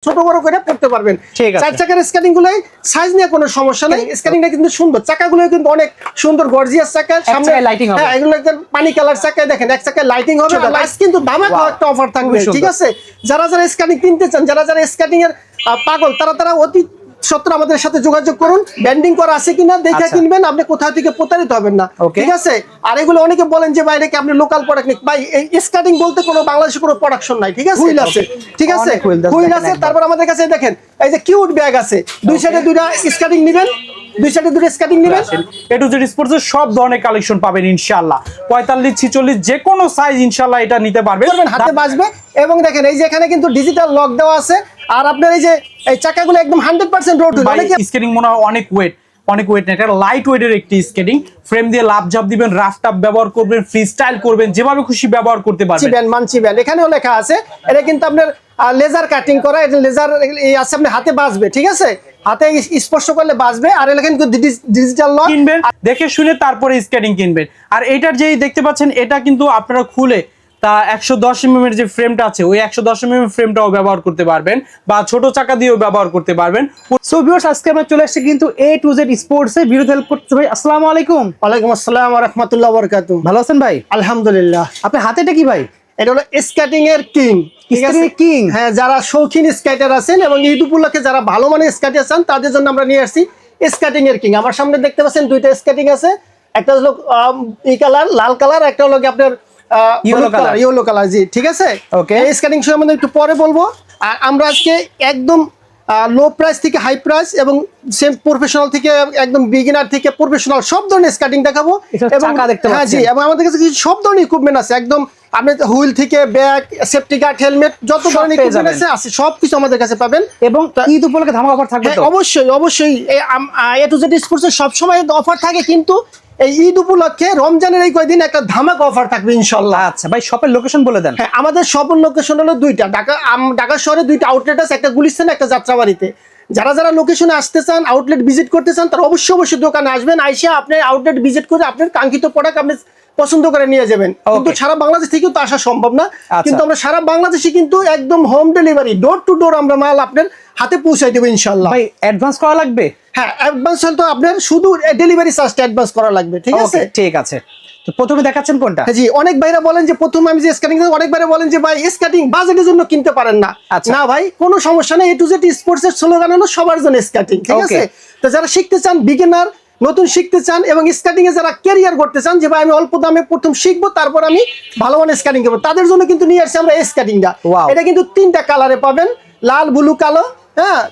ছোট বড় করে পড়তে পারবেন। চার চাকার স্কেটিং গুলো সাইজ নিয়ে কোনো সমস্যা নাই, স্কেটিংটা কিন্তু সুন্দর, চাকাগুলো কিন্তু অনেক সুন্দর গর্জিয়াস চাকা, সামনে লাইটিং হবে। হ্যাঁ, এগুলো একদম পানি কালার চাকা, দেখেন এক চাকায় লাইটিং হবে। লাইট কিন্তু ধামাকা একটা অফার থাকবে, ঠিক আছে? যারা যারা স্কেটিং কিনতে চান, যারা যারা স্কেটিং এর পাগল, তারা অতি সত্তর আমাদের সাথে যোগাযোগ করুন। ব্যান্ডিং করা আছে কিনা দেখে কিনবেন, আপনি কোথাও থেকে প্রতারিত হবেন না, ঠিক আছে? আর এগুলো অনেকে বলেন যে বাইরে কি আপনি লোকাল প্রোডাক্ট নেই, ভাই এই স্কেটিং বলতে কোনো বাংলাদেশে কোনো প্রোডাকশন নাই, ঠিক আছে? হুইল আছে, ঠিক আছে, হুইল আছে। তারপর আমাদের কাছে দেখেন এই যে কিউট ব্যাগ আছে, দুই সাইডে দুইটা স্কেটিং নেবেন, দুই সাইডে দুটো স্কেটিং নেবেন। এ টু জেড স্পোর্টস এর সব ধরনের কালেকশন পাবেন ইনশাআল্লাহ, 45 46 যে কোনো সাইজ ইনশাআল্লাহ এটা নিতে পারবেন, হাতে বাজবে। এবং দেখেন এই যে এখানে কিন্তু ডিজিটাল লক দেওয়া আছে। আর আপনার এই যে এই চাকাগুলো একদম 100% রোড হুইল। অনেক স্কেটিং মনে হয় অনেক ওয়েট না, এটা লাইট ওয়েটের একটি স্কেটিং, ফ্রেম দিয়ে লাভ ঝাপ দিবেন, রাফ টাপ ব্যবহার করবেন, ফ্রি স্টাইল করবেন, যেভাবে খুশি ব্যবহার করতে পারবেন। মানছি ব্যান্ড এখানেও লেখা আছে, এটা কিন্তু আপনার লেজার কাটিং করা, এটা লেজার আছে, আপনি হাতে বাজবে, ঠিক আছে? হাতে স্পর্শ করলে বাজবে। আর এখানে কিন্তু ডিজিটাল লক কিনবেন, দেখে শুনে তারপরে স্কেটিং কিনবেন। আর এটার যেই দেখতে পাচ্ছেন, এটা কিন্তু আপনারা খুলে তা 110 mm এর যে ফ্রেমটা আছে, ওই 110 mm ফ্রেমটাও ব্যবহার করতে পারবেন, বা ছোট চাকা দিয়েও ব্যবহার করতে পারবেন। সো ভিউয়ার্স, আজকে আমরা চলে আসছি কিন্তু A to Z স্পোর্টস এর ভিডিও হেল্প করতে। ভাই আসসালামু আলাইকুম। ওয়ালাইকুম আসসালাম ওয়া রাহমাতুল্লাহি ওয়া বারাকাতুহু। ভালো আছেন ভাই? আলহামদুলিল্লাহ। আপনার হাতে এটা কি ভাই? এটা হলো স্কেটিং এর কিং, কিং। হ্যাঁ, যারা শৌখিন স্কেটার আছেন এবং ঈদ উপলক্ষে যারা ভালো মানের স্কেটার চান, তাদের জন্য আমরা নিয়ে আসছি স্কেটিং এর কিং। আমার সামনে দেখতে পাচ্ছেন দুইটা স্কেটিং আছে, একটা হলো এই কালার লাল কালার, একটা হলো আপনার ইয়েলো কালার, জি ঠিক আছে। এই স্কেটিং সম্বন্ধে একটু পরে বলবো। আর আমরা আজকে একদম লো প্রাইস থেকে হাই প্রাইস এবং সেম প্রফেশনাল থেকে একদম বিগিনার থেকে প্রফেশনাল সব ধরনের স্কেটিং দেখাবো। এবং হ্যাঁ জি, এবং আমাদের কাছে কিছু সব ধরনের ইকুইপমেন্ট আছে, একদম আপনি হুইল থেকে ব্যাগ, সেফটি গার্ড, হেলমেট, যত ধরনের ইকুইপমেন্ট আছে সবকিছু আমাদের কাছে পাবেন। এবং ঈদ উপলক্ষে ধামাকা অফার থাকবে তো? অবশ্যই এ টু জেড স্পোর্টসের সব সময় অফার থাকে, কিন্তু এই ঈদ উপলক্ষে রমজানের এই কয়েকদিন একটা ধামাকা অফার থাকবে ইনশাআল্লাহ। আচ্ছা ভাই, শপের লোকেশন বলে দেন। হ্যাঁ, আমাদের শপের লোকেশন হলো দুইটা, ঢাকা শহরে দুইটা আউটলেট আছে, একটা গুলিস্তানে, একটা যাত্রাবাড়িতে। যারা যারা লোকেশনে আসতে চান, আউটলেট ভিজিট করতে চান, তারা অবশ্যই দোকানে আসবেন। আইসা আপনি আউটলেট ভিজিট করে আপনার কাঙ্ক্ষিত প্রোডাক্ট আপনি পছন্দ করে নিয়ে যাবেন। কিন্তু সারা বাংলাদেশ থেকেও তো আসা সম্ভব না, কিন্তু আমরা সারা বাংলাদেশে কিন্তু একদম হোম ডেলিভারি, ডোর টু ডোর আমরা মাল আপনার হাতে পৌঁছাই দেবো ইনশাআল্লাহ। ভাই অ্যাডভান্স করা লাগবে? হ্যাঁ, অ্যাডভান্স হলে তো আপনার শুধু ডেলিভারি চার্জটা অ্যাডভান্স করা লাগবে, ঠিক আছে? ঠিক আছে। তো প্রথমে দেখাচ্ছেন কোনটা? জি, অনেক ভাইরা বলেন যে প্রথমে আমি যে স্কেটিং, অনেক ভাইরা বলেন যে ভাই স্কেটিং বাজেটের জন্য কিনতে পারেন না। না ভাই, কোনো সমস্যা নেই। এ টু জেড স্পোর্টস এর স্লোগান হলো সবার জন্য স্কেটিং, ঠিক আছে? তো যারা শিখতে চান, বিগিনার, নতুন শিখতে চান, এবং স্কেটিং এ যারা ক্যারিয়ার করতে চান, যে ভাই আমি অল্প দামে প্রথম শিখবো, তারপর আমি ভালো মানের স্কেটিং করবো, তাদের জন্য কিন্তু নিয়ে আসছি আমরা এই স্কেটিংটা। এটা কিন্তু 3টা কালারে পাবেন, লাল, ব্লু, কালো। হ্যাঁ,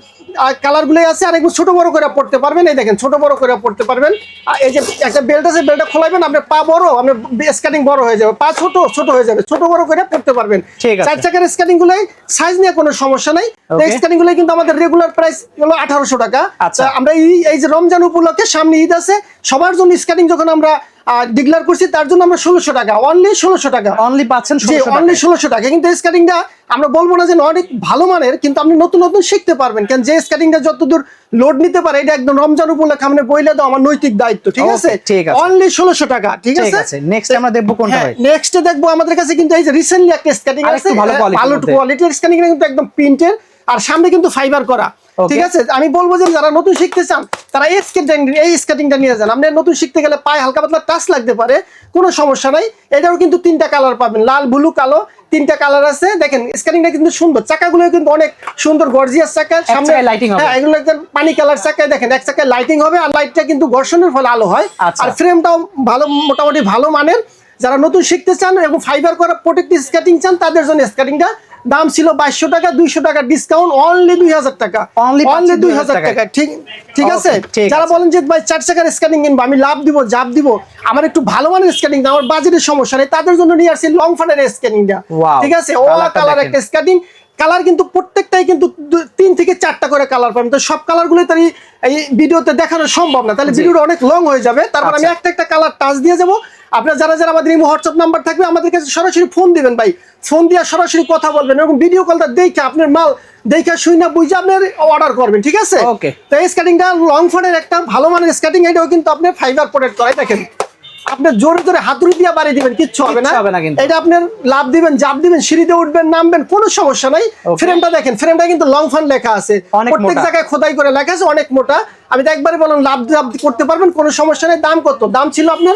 আর কালারগুলোই আছে। আর একটু ছোট বড় করে পড়তে পারবেন, এই দেখেন ছোট বড় করে পড়তে পারবেন। আর এই যে একটা বেল্ট আছে, বেল্টটা খোলাবেন, আপনার পা বড়, আপনার স্কেটিং বড় হয়ে যাবে, পা ছোট হয়ে যাবে, ছোট বড় করে পড়তে পারবেন। চার চাকার স্কেটিং গুলোই সাইজ নিয়ে কোনো সমস্যা নাই। এই স্কেটিং গুলোই কিন্তু আমাদের রেগুলার প্রাইস হলো 1800 টাকা। আমরা এই যে রমজান উপলক্ষে সামনে ঈদ আছে, সবার জন্য স্কেটিং যখন আমরা ডিক্লেয়ার করছি, তার জন্য আমরা 1600 টাকা, অনলি 1600 টাকা অনলি পাচ্ছেন। অনলি 1600 টাকা। কিন্তু এই স্কেটিংটা আমরা বলবো না যে অনেক ভালো মানের, কিন্তু আপনি নতুন নতুন শিখতে পারবেন। কারণ যে স্কেটিংটা যতদূর লোড নিতে পারে, এটা একদম রমজান উপলক্ষে আমরা বইলে দাও আমার নৈতিক দায়িত্ব, ঠিক আছে? অনলি 1600 টাকা, ঠিক আছে? নেক্সট আমরা দেখবো কোনটা ভাই? নেক্সট দেখবো আমাদের কাছে কিন্তু এই যে রিসেন্টলি একটা স্কেটিং আছে, ভালো কোয়ালিটির স্কেটিং, কিন্তু একদম প্রিন্টের, আর সামনে কিন্তু ফাইবার করা, ঠিক আছে? আমি বলবো যে যারা নতুন শিখতে চান, তারা এই স্কেটিংটা নিয়ে যান। আপনি নতুন শিখতে গেলে পায়ে হালকা পাতলা টাচ লাগতে পারে, কোনো সমস্যা নাই। এটাও কিন্তু 3টা কালার পাবেন, লাল, ব্লু, কালো, 3টা কালার আছে। দেখেন স্কেটিংটা কিন্তু সুন্দর, চাকাগুলো কিন্তু অনেক সুন্দর গর্জিয়াস চাকা, সামনে লাইটিং হবে। হ্যাঁ, এগুলো একদম পানি কালার চাকায়, দেখেন এক চাকায় লাইটিং হবে, আর লাইটটা কিন্তু ঘর্ষণের ফলে আলো হয়। আর ফ্রেমটাও ভালো, মোটামুটি ভালো মানের। যারা নতুন শিখতে চান এবং ফাইবার করা প্রোটেক্টিভ স্কেটিং চান, তাদের জন্য স্কেটিংটা দাম ছিল 2200 টাকা, 200 টাকা ডিসকাউন্ট, অনলি 2000 টাকা, অনলি 2000 টাকা। ঠিক আছে? যারা বলেন যে ভাই 4 চাকার স্কেটিং কিনবো, আমি লাভ দিব, জাপ দিব, আমার একটু ভালো মানের স্কেটিং দাও, আমার বাজেটের সমস্যা নেই, তাদের জন্য নিয়ে আসছি লং ফানের স্কেটিংটা, ঠিক আছে? ওলা কালার একটা স্কেটিং, কালার কিন্তু প্রত্যেকটাই কিন্তু 3 থেকে 4টা করে কালার পাবেন। তো সব কালারগুলো তার এই ভিডিওতে দেখানো সম্ভব না, তাহলে ভিডিওটা অনেক লং হয়ে যাবে। তারপর আমি একটা কালার টাচ দিয়ে যাবো। আপনারা যারা যারা আমাদের এই হোয়াটসঅ্যাপ নাম্বার থাকবে, আমাদের কাছে সরাসরি ফোন দিবেন ভাই, ফোন দিয়ে সরাসরি কথা বলবেন, এবং ভিডিও কলটা দেখে আপনার মাল দেখে শুই না বুঝে আপনার অর্ডার করবেন, ঠিক আছে? তো এই স্কেটিংটা লং ফোনের একটা ভালো মানের স্কেটিং, এটাও কিন্তু আপনার ফাইবার প্রোটেক্ট করাই। দেখেন আপনি জোরে জোরে হাতুড়ি দিয়ে বাড়ি দিবেন, কিচ্ছু হবে না। এটা আপনার লাভ দিবেন, জাপ দিবেন, সিঁড়িতে উঠবেন, নামবেন, কোনো সমস্যা নাই। ফ্রেমটা দেখেন, ফ্রেমটা কিন্তু লং ফান লেখা আছে, প্রত্যেক জায়গায় খোদাই করে লেখা আছে, অনেক মোটা। আমি তো একবারে বললাম লাভ জাপ করতে পারবেন, কোনো সমস্যা নেই। দাম কত? দাম ছিল আপনার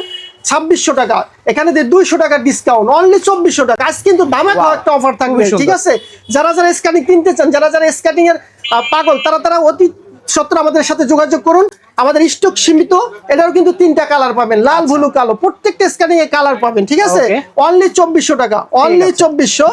2600 টাকা, এখানে 200 টাকা ডিসকাউন্ট, অনলি 2400 টাকা। আজ কিন্তু ধামাকা একটা অফার থাকবে, ঠিক আছে? যারা স্ক্যানিং কিনতে চান, যারা স্ক্যানিং এর পাগল, তারা অতি সত্ত্বর আমাদের সাথে যোগাযোগ করুন। আমাদের স্টক সীমিত, এটাও কিন্তু 3টা কালার পাবেন, লাল, ব্লু, কালো, প্রত্যেকটা স্ক্যানিং এ কালার পাবেন, ঠিক আছে? অনলি 2400 টাকা, অনলি 2400।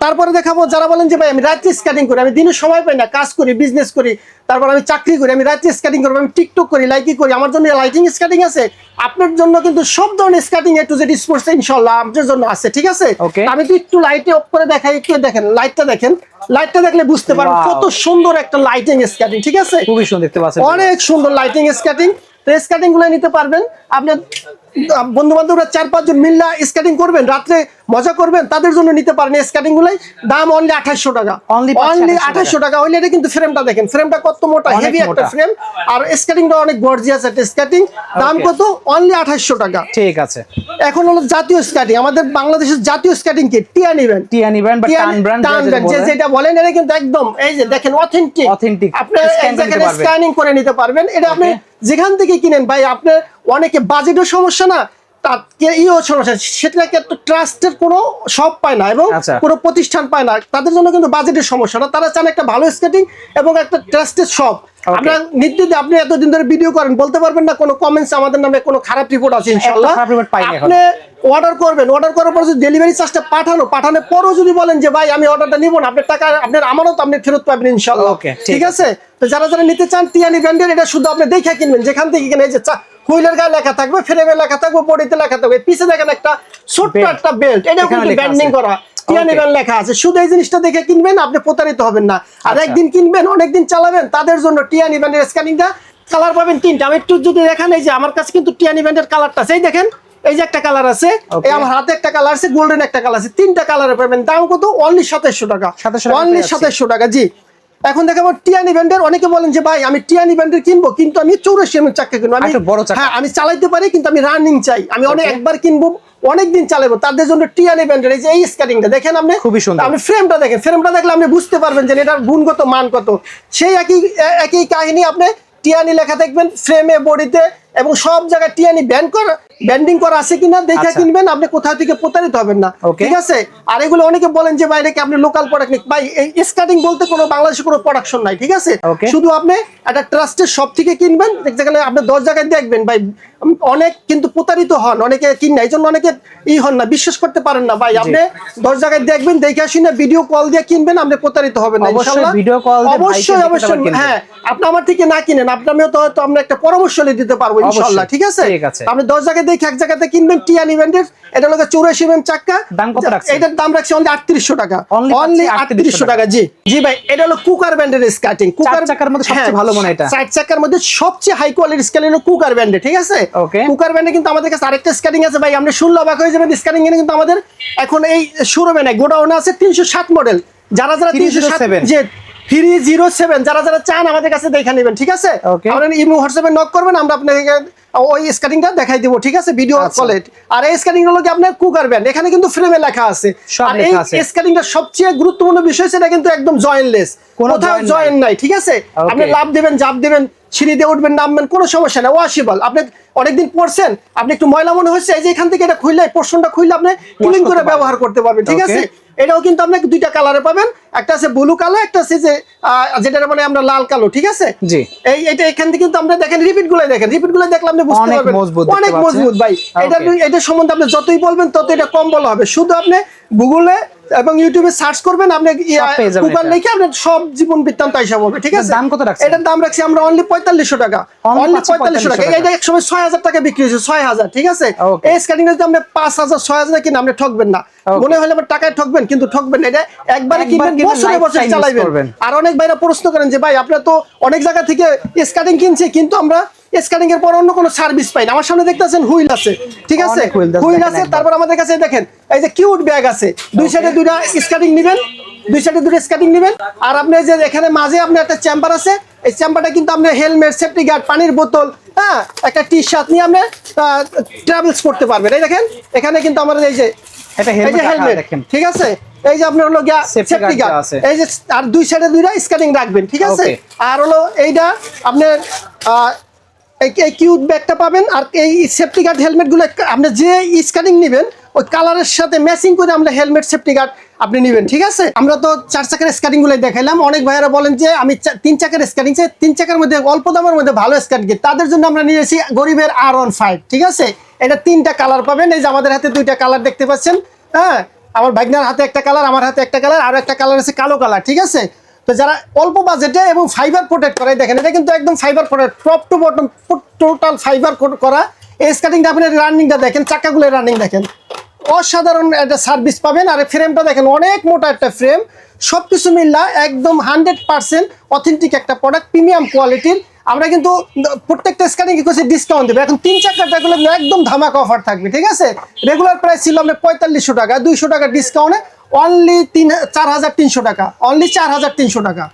তারপরে দেখাবো যারা বলেন যে ভাই আমি রাত্রে স্ক্যানিং করি, আমি দিনে সময় পাই না, কাজ করি, বিজনেস করি, তারপর আমি চাকরি করি, আমি রাত্রে স্ক্যানিং করবো, আমি টিকটক করি, লাইকি করি, আমার জন্য লাইটিং স্ক্যানিং আছে। আপনার জন্য কিন্তু সব ধরনের scanning A to Z sports ইনশাআল্লাহ আপনার জন্য আছে, ঠিক আছে? আমি তো একটু লাইটে অফ করে দেখাই, একটু দেখেন লাইটটা, দেখেন লাইটটা দেখলে বুঝতে পারবেন কত সুন্দর একটা লাইটিং স্ক্যানিং, ঠিক আছে? খুবই সুন্দর দেখতে পাচ্ছেন, অনেক সুন্দর লাইটিং স্ক্যানিং। তো স্ক্যানিং গুলো নিতে পারবেন আপনার বন্ধু বান্ধবরা 4-5 জন মিল্লা স্কেটিং করবেন, রাত্রে মজা করবেন, তাদের জন্য নিতে পারেন স্কেটিং গুলাই। দাম অনলি 2800 টাকা, অনলি 2800 টাকা হইলে। এটা কিন্তু ফ্রেমটা দেখেন, ফ্রেমটা কত মোটা, হেভি একটা ফ্রেম, আর স্কেটিংটা অনেক গর্জিয়াস একটা স্কেটিং। দাম কত? অনলি 2800 টাকা, ঠিক আছে। এখন হলো জাতীয় স্কেটিং, আমাদের বাংলাদেশের জাতীয় স্কেটিং কি টিয়ানি ব্র্যান্ড বা টান ব্র্যান্ড যেটা বলেন, এটা কিন্তু একদম এই যে দেখেন অথেন্টিক, আপনি স্ক্যানিং করে নিতে পারবেন। এটা আপনি যেখান থেকে কিনেন ভাই, আপনার অনেকে বাজেটের সমস্যা না, সেটাকে একটা ট্রাস্টের কোনো শপ পায় না এবং কোনো প্রতিষ্ঠান পায় না, তাদের জন্য কিন্তু বাজেটের সমস্যা না। তারা চান একটা ভালো স্কেটিং এবং একটা ট্রাস্টেড শপ। আমরা নির্দিষ্ট, আপনি এতদিন ধরে ভিডিও করেন, বলতে পারবেন না কোনো কমেন্টস আমাদের নামে কোনো খারাপ রিপোর্ট আছে ইনশাআল্লাহ। আপনি অর্ডার করবেন, অর্ডার করার পর যদি ডেলিভারি চার্জটা পাঠানোর পরও যদি বলেন যে ভাই আমি অর্ডারটা নিব না, আপনার টাকা, আপনার আমানত আপনি ফেরত পাবেন ইনশাআল্লাহ, ঠিক আছে? তো যারা নিতে চান টিয়ানি ব্র্যান্ডের, এটা শুধু আপনি দেখে কিনবেন, যেখান থেকে কিনে, এই যে হুইলের গায়ে লেখা থাকবে, ফ্রেমে লেখা থাকবে, বডিতে লেখা থাকবে, পিছে দেখেন একটা ছোট্ট একটা বেল্ট, এটাও কিন্তু ব্র্যান্ডিং করা, টিয়ানি ব্র্যান্ড লেখা আছে। শুধু এই জিনিসটা দেখে কিনবেন, আপনি প্রতারিত হবেন না। আর একদিন কিনবেন, অনেকদিন চালাবেন, তাদের জন্য টিয়ানি ব্র্যান্ডের স্ক্যানিংটা কালার পাবেন 3টা। আমি একটু যদি দেখান, এই যে আমার কাছে কিন্তু টিয়ানি ব্র্যান্ডের কালারটা আছে, এই দেখেন, এই যে একটা কালার আছে, এই আমার হাতে একটা কালার আছে, গোল্ডেন একটা কালার আছে, 3টা কালারে পাবেন। দাম কত? অনলি 2700 টাকা, অনলি 2700 টাকা। জি, এখন দেখাবো টিয়ানি ব্র্যান্ডের। অনেকে বলেন যে ভাই আমি টিয়ানি ব্র্যান্ডের কিনবো, কিন্তু আমি 84 mm চাকা কিনবো, আমি হ্যাঁ আমি চালাইতে পারি, কিন্তু আমি রানিং চাই, আমি একবার কিনবো, অনেকদিন চালাবো, তাদের জন্য টিয়ানি ব্র্যান্ডের এই যে এই স্কেটিংটা দেখেন, আপনি খুবই সুন্দর। আপনি ফ্রেমটা দেখেন, ফ্রেমটা দেখলে আপনি বুঝতে পারবেন যে এটার গুণগত মান কত। সেই একই কাহিনী, আপনি টিয়ানি লেখা দেখবেন ফ্রেমে, বডিতে, এবং সব জায়গায় টিয়ানি ব্যান্ডিং করা আছে কিনা দেখে কিনবেন, আপনি কোথা থেকে প্রতারিত হবেন না, ঠিক আছে? আর এগুলো অনেকে বলেন যে বাইরে কি আপনি লোকাল প্রোডাক্ট নেই, ভাই এই স্কেটিং বলতে কোনো বাংলাদেশে কোনো প্রোডাকশন নাই, ঠিক আছে? শুধু আপনি একটা ট্রাস্টেড শপ থেকে কিনবেন, যেখানে আপনি 10 জায়গায় দেখবেন ভাই, অনেক কিন্তু প্রতারিত হন, অনেকে কিনে, এই জন্য অনেকে হন না, বিশ্বাস করতে পারেন না ভাই। আপনি 10 জায়গায় দেখবেন, দেখে আসি না, ভিডিও কল দিয়ে কিনবেন, আপনি প্রতারিত হবেন না ইনশাআল্লাহ। অবশ্যই হ্যাঁ, আপনি আমার থেকে না কিনেন, আপনাকেও তো হয়তো আমরা একটা পরামর্শ দিতে পারবো ইনশাআল্লাহ, ঠিক আছে? আপনি 10 জায়গায় দেখে এক জায়গাতে কিনবেন টিয়ানি ব্র্যান্ডের, এটা হলো 84 mm চাকা, দাম কত রাখছেন? এটার দাম রাখছি অনলি 3800 টাকা, অনলি 3800 টাকা। জি ভাই, এটা হলো কুকার ব্র্যান্ডের স্কেটিং, কুকার চাকার মধ্যে সবচেয়ে ভালো মনে, এটা 4 চাকার মধ্যে সবচেয়ে হাই কোয়ালিটির স্কেটিং হলো কুকার ব্র্যান্ডের, ঠিক আছে? কুকার ব্র্যান্ডে কিন্তু আমাদের কাছে আরেকটা স্কেটিং আছে ভাই, আপনি শুনলে অবাক হয়ে যাবেন, স্কেটিং এর কিন্তু আমাদের এখন এই শোরুমে নাই, গোডাউনে আছে 307 মডেল। যারা 307 যে 307 যারা চান আমাদের কাছে দেখে নেবেন, ঠিক আছে? আপনারা ইমো হোয়াটসঅ্যাপে নক করবেন, আমরা আপনাকে ওই স্কেটিংটা দেখাই দিব, ঠিক আছে? ভিডিও কলে। আর এই স্কেটিং হলো কি আপনার কুকার ব্র্যান্ড, এখানে কিন্তু ফ্রেমে লেখা আছে। আর এই স্কেটিংটা সবচেয়ে গুরুত্বপূর্ণ বিষয়, সেটা কিন্তু একদম জয়েন্টলেস, কোথাও জয়েন্ট নাই, ঠিক আছে? আপনি লাভ দিবেন, জাপ দিবেন, সিঁড়িতে উঠবেন, নামবেন, কোনো সমস্যা নাই, ওয়াশেবল। আপনি অনেকদিন পড়ছেন, আপনি একটু ময়লা মনে হচ্ছে, এই যে এখান থেকে এটা খুললে, পোর্শনটা খুললে আপনি ক্লিন করে ব্যবহার করতে পারবেন, ঠিক আছে? এটাও কিন্তু আপনাকে 2টা কালারে পাবেন, একটা আছে ব্লু কালো, একটা আছে যে যেটা মানে আমরা লাল কালো, ঠিক আছে? জি, এইটা এখান থেকে কিন্তু আপনি দেখেন রিপিটগুলো দেখেন, রিপিটগুলো দেখলে আপনি বুঝতে পারবেন অনেক মজবুত ভাই। এটা সম্বন্ধে আপনি যতই বলবেন তত এটা কম বলা হবে। শুধু আপনি গুগলে এবং ইউটিউবে সার্চ করবেন, আপনি কুকার লিখে আপনার সব জীবন বৃত্তান্ত হিসাব হবে, ঠিক আছে? দাম কত রাখছেন? এটার দাম রাখছি আমরা অনলি 4500 টাকা, অনলি 4500 টাকা। এটা এক সময় 6000 টাকা বিক্রি হয়েছে, 6000, ঠিক আছে? এই স্কেটিং যদি আপনি 5000 6000 কিনে আপনি ঠকবেন না, মনে হলে আমার টাকায় ঠকবেন, কিন্তু ঠকবেন না। এটা একবারে কিনবেন, বছরে বছর চালাবেন। আর অনেক ভাইরা প্রশ্ন করেন যে ভাই আপনারা তো অনেক জায়গা থেকে স্কেটিং কিনছে, কিন্তু আমরা স্কেটিং এর পর অন্য কোনো সার্ভিস পাই না। আমার সামনে দেখতেছেন হুইল আছে, ঠিক আছে? হুইল আছে, তারপর আমাদের কাছে দেখেন এই যে কিউট ব্যাগ আছে, দুই সাইডে 2টা স্কেটিং নেবেন, 2 সাইডে 2টা স্কেটিং নেবেন। আর আপনি যে এখানে মাঝে আপনার একটা চেম্বার আছে, এই চেম্বারটা কিন্তু আপনার হেলমেট, সেফটি গার্ড, পানির বোতল, হ্যাঁ, একটা টি শার্ট নিয়ে আপনি ট্রাভেলস করতে পারবেন। এই দেখেন এখানে কিন্তু আমাদের এই যে এটা হেলমেট, ঠিক আছে, এই যে আপনার হলো গিয়া সেফটি গার্ড, এই যে আর দুই সাইডে দুইটা স্ক্যানিং রাখবেন, ঠিক আছে। আর হলো এইটা আপনার এই কিউট ব্যাগটা পাবেন। আর এই সেফটি গার্ড হেলমেটগুলো আপনি যে স্ক্যানিং নেবেন ওই কালারের সাথে ম্যাচিং করে আমরা হেলমেট, সেফটি গার্ড আপনি নেবেন, ঠিক আছে। আমরা তো 4 চাকার স্ক্যানিং গুলো দেখাইলাম। অনেক ভাইয়েরা বলেন যে আমি 3 চাকার স্ক্যানিং চাই, 3 চাকার মধ্যে অল্প দামের মধ্যে ভালো স্ক্যানিং, তাদের জন্য আমরা নিয়েছি গরিবের R15, ঠিক আছে। এটা 3টা কালার পাবেন। এই যে আমাদের হাতে 2টা কালার দেখতে পাচ্ছেন, হ্যাঁ, আমার ভাগনার হাতে একটা কালার, আমার হাতে একটা কালার, আর একটা কালার আছে কালো কালার, ঠিক আছে। তো যারা অল্প বাজেটে এবং ফাইবার প্রোটেক্ট করে, দেখেন এটা কিন্তু একদম fibre protect, top to bottom total fibre করা। এই স্কার্টিংটা আপনার রানিংটা দেখেন, চাকাগুলো রানিং দেখেন, অসাধারণ একটা সার্ভিস পাবেন। আর ফ্রেমটা দেখেন অনেক মোটা একটা ফ্রেম, সব কিছু মিল্লা একদম 100% অথেন্টিক একটা প্রোডাক্ট, প্রিমিয়াম কোয়ালিটির। আমরা কিন্তু প্রত্যেকটা স্ক্যানিং করছি ডিসকাউন্ট দেবো। এখন 3 চাকাটা গুলো একদম ধামাকা অফার থাকবে, ঠিক আছে। রেগুলার প্রাইস ছিল আমরা 4500 টাকা, 200 টাকা ডিসকাউন্টে অনলি 4300 টাকা, অনলি 4300 টাকা।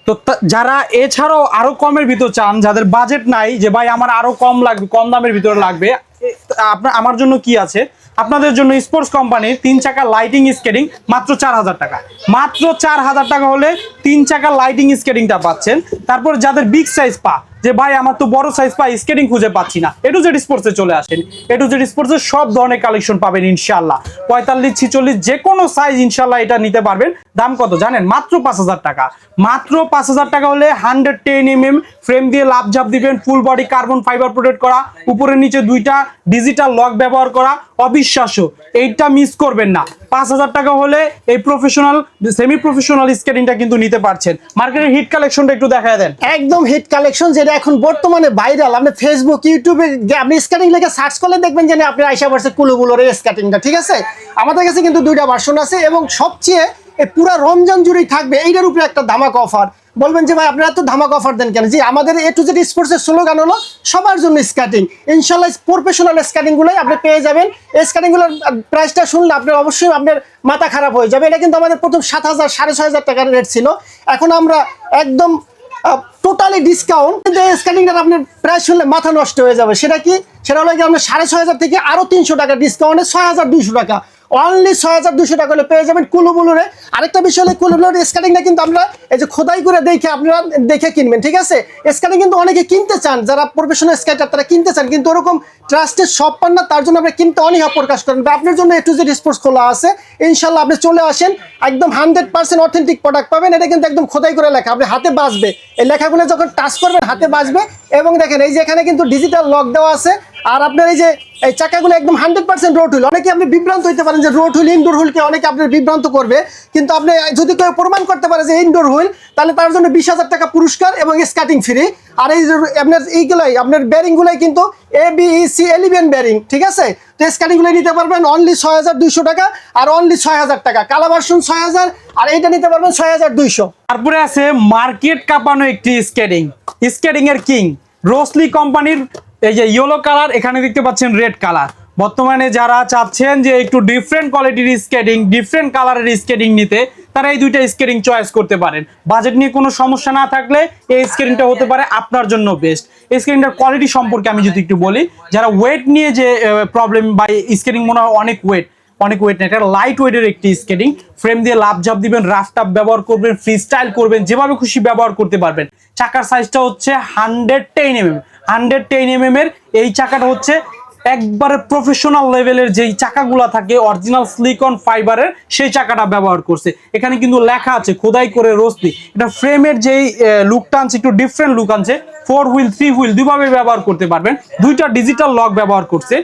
তো যারা এছাড়াও আরো কমের ভিতর চান, যাদের বাজেট নাই যে ভাই আমার আরো কম লাগবে, কম দামের ভিতরে লাগবে, আমার জন্য কি আছে, আপনাদের জন্য স্পোর্টস কোম্পানির 3 চাকা লাইটিং স্কেটিং মাত্র 4000 টাকা, মাত্র 4000 টাকা হলে 3 চাকা লাইটিং স্কেটিংটা পাচ্ছেন। তারপর যাদের বিগ সাইজ পা, যে ভাই আমার তো বড় সাইজ পা, স্কেটিং খুঁজে পাচ্ছি না, A to Z স্পোর্টসে চলে আসেন। A to Z স্পোর্টসে সব ধরনের কালেকশন পাবেন ইনশাআল্লাহ, 45, 46 যে কোনো সাইজ ইনশাআল্লাহ এটা নিতে পারবেন। দাম কত জানেন? মাত্র 5000 টাকা, মাত্র 5000 টাকা হলে 110 mm ফ্রেম দিয়ে লাভ ঝাপ দিবেন, full body carbon fibre protect করা, উপরে নিচে 2টা ডিজিটাল লক ব্যবহার করা, অবিশ্বাস্য, এইটা মিস করবেন না। 5000 টাকা হলে এই প্রফেশনাল সেমি প্রফেশনাল স্কেটিংটা কিন্তু নিতে পারছেন। মার্কেটের হিট কালেকশনটা একটু দেখায় দেন। একদম হিট কালেকশন, যেটা এখন বর্তমানে ভাইরাল। আপনি ফেসবুক, ইউটিউবে আপনি স্কেটিং লেগে সার্চ করলে দেখবেন যে আপনি আইসা পড়ছে কুলুবুলোর এই স্কেটিংটা, ঠিক আছে। আমাদের কাছে কিন্তু 2টা ভার্সন আছে এবং সবচেয়ে এই পুরো রমজান জুড়েই থাকবে এইটার উপরে একটা ধামাকা অফার। বলবেন যে ভাই আপনারা তো ধামাকা অফার দেন কেন? জি, আমাদের A to Z স্পোর্টসের স্লোগান হলো সবার জন্য স্কেটিং। ইনশাল্লাহ প্রফেশনাল স্কেটিংগুলোই আপনি পেয়ে যাবেন। এই স্কেটিংগুলোর প্রাইসটা শুনলে আপনার অবশ্যই আপনার মাথা খারাপ হয়ে যাবে। এটা কিন্তু আমাদের প্রথম 7000, 6500 টাকার রেট ছিল, এখন আমরা একদম টোটালি ডিসকাউন্ট। কিন্তু এই স্কেটিংটার আপনার প্রাইস শুনলে মাথা নষ্ট হয়ে যাবে। সেটা কি? সেটা হলো কি আপনার 6500 থেকে আরো 300 টাকা ডিসকাউন্টে 6200 টাকা, অনলি 6200 টাকা হলে পেয়ে যাবেন কুলুবুলুরে। আরেকটা বিষয় হলো কুলুবুলুর স্কেটিংটা কিন্তু আমরা এই যে খোদাই করে দেখে আপনারা দেখে কিনবেন, ঠিক আছে। স্কেটিং কিন্তু অনেকে কিনতে চান, যারা প্রফেশনাল স্কেটার তারা কিনতে চান, কিন্তু ওরকম ট্রাস্টেড শপ পান না, তার জন্য আমরা কিনতে অনীহা প্রকাশ করেন। আপনার জন্য A to Z স্পোর্টস খোলা আছে, ইনশাল্লাহ আপনি চলে আসেন, একদম 100% অথেন্টিক প্রোডাক্ট পাবেন। এটা কিন্তু একদম খোদাই করে লেখা, আপনি হাতে বাজবে, এই লেখাগুলো যখন টাচ করবেন হাতে বাজবে। এবং দেখেন এই যে এখানে কিন্তু ডিজিটাল লক দেওয়া আছে। আর আপনার এই যে এই চাকাগুলো একদম 100% রোড হুইল। অনেকে আপনি বিভ্রান্ত হইতে পারেন যে রোড হুইল, ইনডোর হুইলকে অনেকে আপনার বিভ্রান্ত করবে, কিন্তু আপনি যদি কেউ প্রমাণ করতে পারে যে ইনডোর হুইল, তাহলে তার জন্য 20000 টাকা পুরস্কার এবং স্কেটিং ফ্রি। আর এই আপনার এইগুলাই আপনার ব্যারিংগুলাই কিন্তু ABEC 11 ব্যারিং, ঠিক আছে। তো স্কেটিংগুলো নিতে পারবেন অনলি 6200 টাকা আর অনলি 6000 টাকা, কালা ভার্সন 6000, আর এইটা নিতে পারবেন 6200। তারপরে আছে মার্কেট কাঁপানো একটি স্কেটিং এর কিং, রোসলি কোম্পানির এই যে ইয়েলো কালার, এখানে দেখতে পাচ্ছেন রেড কালার। বর্তমানে যারা চাচ্ছেন যে একটু ডিফারেন্ট কোয়ালিটির স্কেটিং, ডিফারেন্ট কালারের স্কেটিং নিতে, তারা এই 2টা স্কেটিং চয়েস করতে পারেন। বাজেট নিয়ে কোনো সমস্যা না থাকলে এই স্কেটিংটা হতে পারে আপনার জন্য বেস্ট। এই স্কেটিংটার কোয়ালিটি সম্পর্কে আমি যদি একটু বলি, যারা ওয়েট নিয়ে যে প্রবলেম বা স্কেটিং মনে হয় অনেক ওয়েট না, এটা লাইট ওয়েটের একটি স্কেটিং, ফ্রেম দিয়ে লাভ ঝাপ দিবেন, রাফ টাপ ব্যবহার করবেন, ফ্রি স্টাইল করবেন, যেভাবে খুশি ব্যবহার করতে পারবেন। চাকার সাইজটা হচ্ছে 110 mm এর। এই চাকাটা হচ্ছে একবারে প্রফেশনাল লেভেলের যেই চাকাগুলা থাকে অরিজিনাল সিলিকন ফাইবারের, সেই চাকাটা ব্যবহার করছে। এখানে কিন্তু লেখা আছে খোদাই করে রোসলি। এটা ফ্রেমের যেই লুকটা আনছে একটু ডিফারেন্ট লুক আনছে। 4 হুইল 3 হুইল দুইভাবে ব্যবহার করতে পারবেন। 2টা ডিজিটাল লক ব্যবহার করছে।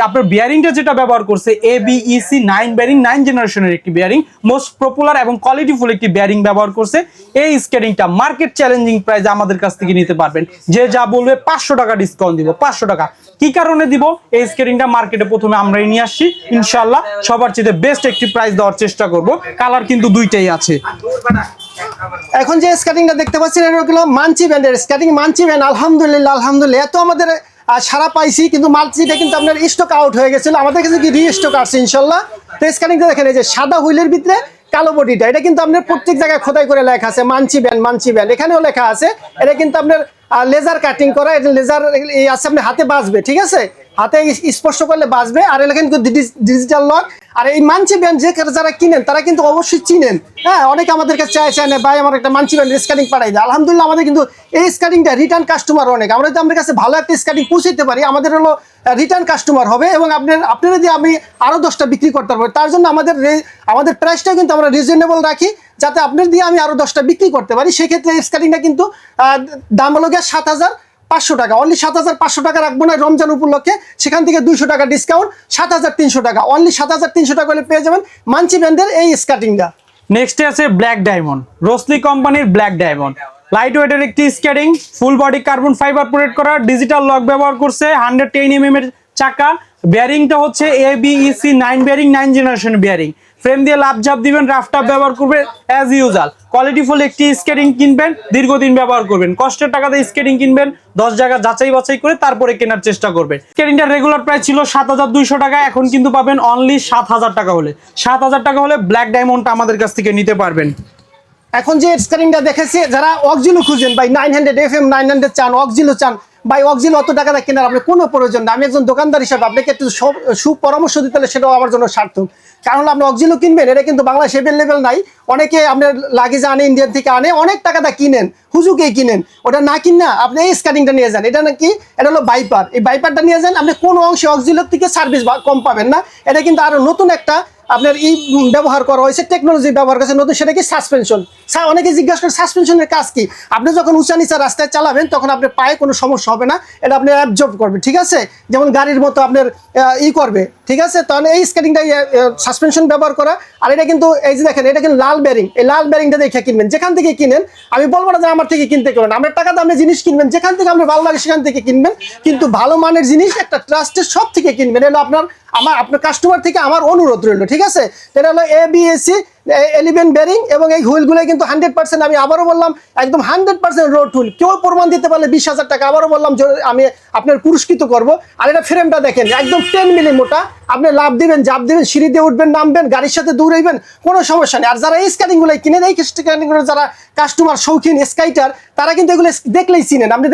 আপনার বিয়ারিংটা যেটা ব্যবহার করছে ABEC 9 ব্যারিং, 9 জেনারেশনের একটি বিয়ারিং, মোস্ট পপুলার এবং কোয়ালিটিফুল একটি বিয়ারিং ব্যবহার করছে। এই স্কেটিংটা মার্কেট চ্যালেঞ্জিং প্রাইস আমাদের কাছ থেকে নিতে পারবেন। যে যা বলবে 500 টাকা ডিসকাউন্ট দিব, 500 টাকা। কি কারণে দিব? এই স্কেটিংটা মার্কেটে প্রথমে আমরাই নিয়ে আসছি, ইনশাআল্লাহ সবার চেয়ে বেস্ট একটি প্রাইস দেওয়ার চেষ্টা করব। কালার কিন্তু 2টাই আছে। এখন যে স্কেটিংটা দেখতে পাচ্ছেন এটা হলো মানচি ব্র্যান্ডের স্কেটিং। মানচি ব্র্যান্ড আলহামদুলিল্লাহ এত আমাদের সারা পাইছি, কিন্তু মানচিটা কিন্তু আপনার স্টক আউট হয়ে গেছিল, আমাদের কাছে কি রিস্টক আসছে ইনশাল্লাহ। তো স্কেটিংটা দেখেন এই যে সাদা হুইলের ভিতরে কালো বডিটা, এটা কিন্তু আপনার প্রত্যেক জায়গায় খোদাই করে লেখা আছে মানচি ব্যান্ড, এখানেও লেখা আছে। এটা কিন্তু আপনার লেজার কাটিং করা, এটা লেজার আছে, আপনি হাতে বাজবে, ঠিক আছে, হাতে স্পর্শ করলে বাজবে। আর এটা কিন্তু ডিজিটাল লক। আর এই মানচি ব্যান্ড যারা কিনেন তারা কিন্তু অবশ্যই চিনেন, হ্যাঁ, অনেকে আমাদের কাছে চায় না ভাই আমার একটা মানচি ব্যান্ড স্ক্যানিং পাঠাই দেয়। আলহামদুলিল্লাহ আমাদের কিন্তু এই স্ক্যানিংটা রিটার্ন কাস্টমার অনেক, আমরা যদি আমাদের কাছে ভালো একটা স্ক্যানিং পৌঁছাতে পারি আমাদের হলো রিটার্ন কাস্টমার হবে, এবং আপনারা যদি আমি আরও 10টা বিক্রি করতে পারবো, তার জন্য আমাদের প্রাইসটাও কিন্তু আমরা রিজনেবল রাখি, যাতে আপনার দিয়ে আমি আরও 10টা বিক্রি করতে পারি। সেক্ষেত্রে স্ক্যানিংটা কিন্তু দাম হলো গিয়ে 7,500 টাকা, অনলি 7,500 টাকা রাখবো না রমজান উপলক্ষে, সেখান থেকে 200 টাকা ডিসকাউন্ট, 7,300 টাকা, অনলি 7,300 টাকা হলে পেয়ে যাবেন মানচি ব্যান্ডের এই স্কার্টিংটা। নেক্সটে আছে ব্ল্যাক ডায়মন্ড, রোসলি কোম্পানির ব্ল্যাক ডায়মন্ড, লাইট ওয়েটের একটি skating, full body carbon fibre protect করা, ডিজিটাল লক ব্যবহার করছে, 110 mm এর চাকা, বেয়ারিংটা হচ্ছে ABEC 9 bearing, 9 generation bearing, frame দিয়ে লাভ ঝাপ দিবেন, রাফটাপ ব্যবহার করবেন অ্যাজ ইউজাল, কোয়ালিটিফুল একটি স্কেটিং কিনবেন, দীর্ঘদিন ব্যবহার করবেন, কষ্টের টাকাতে স্কেটিং কিনবেন, 10 জায়গা যাচাই বাছাই করে তারপরে কেনার চেষ্টা করবেন। স্কেটিংটার রেগুলার প্রাইস ছিল 7,200 টাকা, এখন কিন্তু পাবেন অনলি 7,000 টাকা হলে। 7,000 টাকা হলে ব্ল্যাক ডায়মন্ডটা আমাদের কাছ থেকে নিতে পারবেন। এখন যে স্ক্যানিংটা দেখেছি, যারা অক্সিলো খুঁজেন ভাই 900 FM 900 চান, অক্সিলো চান ভাই, অক্সিলো অত টাকা দিয়ে কেনার আপনার কোনো প্রয়োজন না। আমি একজন দোকানদার হিসাবে আপনাকে একটু সুপরামর্শ দিতে হলে সেটাও আমার জন্য সার্থক, কারণ আপনি অক্সিলো কিনবেন, এটা কিন্তু বাংলাদেশে অ্যাভেলেবেল নাই, অনেকে আপনার লাগেজ আনে, ইন্ডিয়ান থেকে আনে, অনেক টাকা দিয়ে কিনেন, হুজুকেই কিনেন, ওটা না কিনা আপনি এই স্ক্যানিংটা নিয়ে যান। এটা নাকি এটা হলো বাইপার, এই বাইপারটা নিয়ে যান, আপনি কোনো অংশে অক্সিলোর থেকে সার্ভিস কম পাবেন না। এটা কিন্তু আরও নতুন একটা আপনার ব্যবহার করা হয়েছে, টেকনোলজি ব্যবহার করেছে নতুন, সেটা কি সাসপেনশন। অনেকে জিজ্ঞাসা করেন সাসপেনশনের কাজ কি। আপনি যখন উঁচা নিচা রাস্তায় চালাবেন তখন আপনার পায়ে কোনো সমস্যা হবে না, এটা আপনি অ্যাবজর্ব করবে, ঠিক আছে, যেমন গাড়ির মতো আপনার করবে, ঠিক আছে। তাহলে এই স্কেটিংটা সাসপেনশন ব্যবহার করা। আর এটা কিন্তু এই যে দেখেন, এটা কিন্তু লাল বেরিং, এই লাল বেরিংটা দেখে কিনবেন, যেখান থেকে কিনেন, আমি বলবো না যে আমার থেকে কিনতে পারেন, আপনার টাকা দামে জিনিস কিনবেন, যেখান থেকে আপনার ভালো লাগে সেখান থেকে কিনবেন, কিন্তু ভালো মানের জিনিস একটা ট্রাস্টের সব থেকে কিনবেন। এটা আপনার কাস্টমার থেকে আমার অনুরোধ রইল, ঠিক আছে। এটা হলো ABEC 11 বেরিং, এবং এই হুইলগুলো কিন্তু 100%, আমি আবারও বললাম একদম 100% রোড হুইল। কেউ প্রমাণ দিতে পারলে 20,000 টাকা, আবারও বললাম আমি আপনার পুরস্কৃত করব। আর এটা ফ্রেমটা দেখেন একদম 10 মিলি মোটা, আপনি লাভ দিবেন, জাপ দিবেন, সিঁড়ি দিয়ে উঠবেন, নামবেন, গাড়ির সাথে দৌড়াইবেন, কোনো সমস্যা নেই। আর যারা এই স্কেটিংগুলো কিনেন, এই স্কেটিংগুলো যারা কাস্টমার শৌখিন স্কাইটার, তারা কিন্তু এগুলো দেখলেই চিনেন, আপনি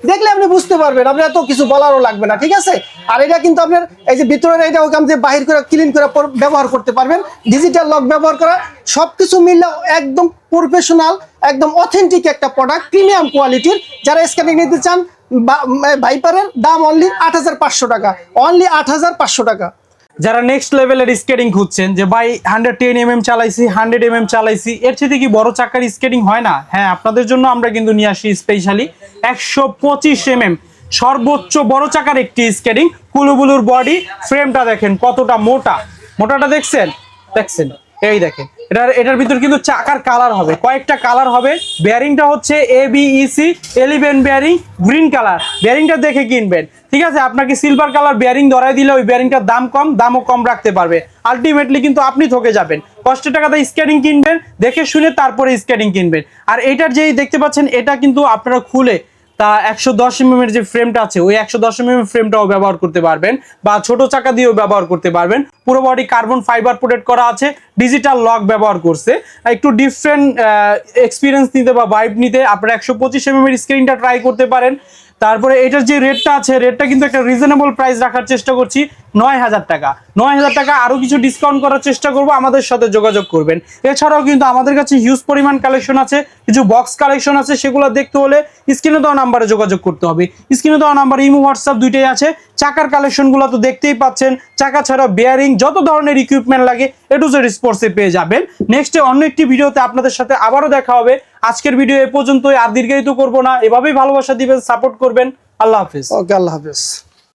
দেখলে আপনি বুঝতে পারবেন, আপনার এত কিছু বলারও লাগবে না, ঠিক আছে। আর এটা কিন্তু আপনার এই যে ভিতরের এটা ওখান থেকে বাহির করে ক্লিন করে ব্যবহার করতে পারবেন, ডিজিটাল লক ব্যবহার করা, সবকিছু মিললে একদম প্রফেশনাল, একদম অথেন্টিক একটা প্রোডাক্ট, প্রিমিয়াম কোয়ালিটির। যারা স্ক্যানিং নিতে চান, ভাইপারের দাম অনলি 8,500 টাকা, অনলি 8,500 টাকা। যারা নেক্সট লেভেলের স্কেটিং খুঁজছেন যে ভাই 110 mm চালাইছি, 100 mm চালাইছি, এর থেকে কি বড় চাকার স্কেটিং হয় না? হ্যাঁ, আপনাদের জন্য আমরা কিন্তু নিয়ে আসি স্পেশালি 125 mm সর্বোচ্চ বড় চাকার একটি স্কেটিং, কুলুবুলুর বডি, ফ্রেমটা দেখেন কতটা মোটাটা দেখছেন, এই দেখেন, এটার ভিতর কিন্তু চাকার কালার হবে, কয়েকটা কালার হবে। বেয়ারিংটা হচ্ছে ABEC 11 বেয়ারিং, গ্রিন কালার, বেয়ারিংটা দেখে কিনবেন, ঠিক আছে। আপনাকে সিলভার কালার বেয়ারিং ধরাই দিলে ওই বেয়ারিংটার দামও কম রাখতে পারবে, আলটিমেটলি কিন্তু আপনি ঠকে যাবেন। কষ্টের টাকাতে স্কেটিং কিনবেন, দেখে শুনে তারপরে স্কেটিং কিনবেন। আর এটার যেই দেখতে পাচ্ছেন, এটা কিন্তু আপনারা খুলে তা 110 mm এর যে ফ্রেমটা আছে, ওই 110 mm ফ্রেমটাও ব্যবহার করতে পারবেন, বা ছোট চাকা দিয়েও ব্যবহার করতে পারবেন। পুরো বডি কার্বন ফাইবার প্রোটেক্ট করা আছে, ডিজিটাল লক ব্যবহার করছে। একটু ডিফারেন্ট এক্সপিরিয়েন্স নিতে বা ভাইব নিতে আপনারা 125 mm এর স্ক্রিনটা ট্রাই করতে পারেন। তারপরে এটার যে রেটটা আছে, রেটটা কিন্তু একটা রিজনেবল প্রাইস রাখার চেষ্টা করছি, 9,000 টাকা। 9,000 টাকা, আরও কিছু ডিসকাউন্ট করার চেষ্টা করব, আমাদের সাথে যোগাযোগ করবেন। এছাড়াও কিন্তু আমাদের কাছে হিউজ পরিমাণ কালেকশন আছে, কিছু বক্স কালেকশন আছে, সেগুলো দেখতে হলে স্ক্রিনে দেওয়া নাম্বারে যোগাযোগ করতে হবে। স্ক্রিনে দেওয়া নাম্বার ইমো হোয়াটসঅ্যাপ দুইটাই আছে। চাকার কালেকশনগুলো তো দেখতেই পাচ্ছেন, চাকা ছাড়া বেয়ারিং যত ধরনের ইকুইপমেন্ট লাগে A to Z স্পোর্টসে পেয়ে যাবেন। নেক্সটে অন্য একটি ভিডিওতে আপনাদের সাথে আবারও দেখা হবে। আজকের ভিডিও এ পর্যন্তই, আর দীর্ঘায়িত করব না, এভাবেই ভালোবাসা দিবেন, সাপোর্ট করবেন। আল্লাহ হাফেজ। ওকে, আল্লাহ হাফেজ।